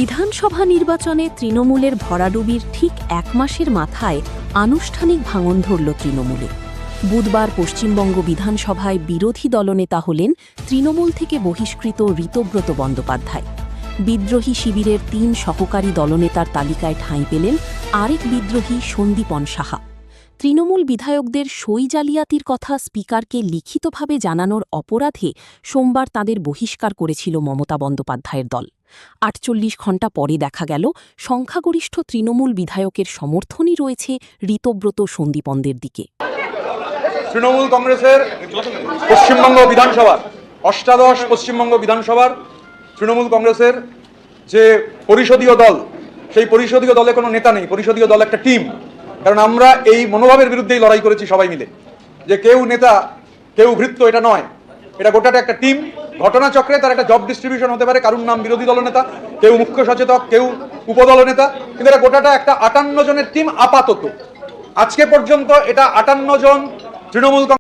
বিধানসভা নির্বাচনে তৃণমূলের ভরাডুবির ঠিক এক মাসের মাথায় আনুষ্ঠানিক ভাঙন ধরল তৃণমূলে। বুধবার পশ্চিমবঙ্গ বিধানসভায় বিরোধী দলনেতা হলেন তৃণমূল থেকে বহিষ্কৃত ঋতব্রত বন্দ্যোপাধ্যায়। বিদ্রোহী শিবিরের ৩ সহকারী দলনেতার তালিকায় ঠাঁই পেলেন আরেক বিদ্রোহী সন্দীপন সাহা। তৃণমূল বিধায়কদের সই জালিয়াতির কথা স্পিকারকে লিখিতভাবে জানানোর অপরাধে সোমবার তাঁদের বহিষ্কার করেছিল মমতা বন্দ্যোপাধ্যায়ের দল। ৪৮ ঘণ্টা পরে দেখা গেল সংখ্যাগরিষ্ঠ তৃণমূল বিধায়কের সমর্থনই রয়েছে ঋতব্রত সন্দীপনদের দিকে। তৃণমূল কংগ্রেসের পশ্চিমবঙ্গ বিধানসভার অষ্টাদশ পশ্চিমবঙ্গ বিধানসভার তৃণমূল কংগ্রেসের যে পরিষদীয় দল, সেই পরিষদীয় দলে কোনো নেতা নেই, পরিষদীয় দল একটা টিম। কারণ আমরা এই মনোভাবের বিরুদ্ধেই লড়াই করেছি সবাই মিলে, যে কেউ নেতা কেউ ভৃত্য, এটা নয়, এটা গোটাটা একটা টিম। ঘটনাচক্রে তার একটা জব ডিস্ট্রিবিউশন হতে পারে, কারুর নাম বিরোধী দলনেতা, কেউ মুখ্য সচেতক, কেউ উপদলনেতা, কিন্তু এটা গোটাটা একটা ৫৮ জনের টিম। আপাতত আজকে পর্যন্ত এটা ৫৮ জন তৃণমূল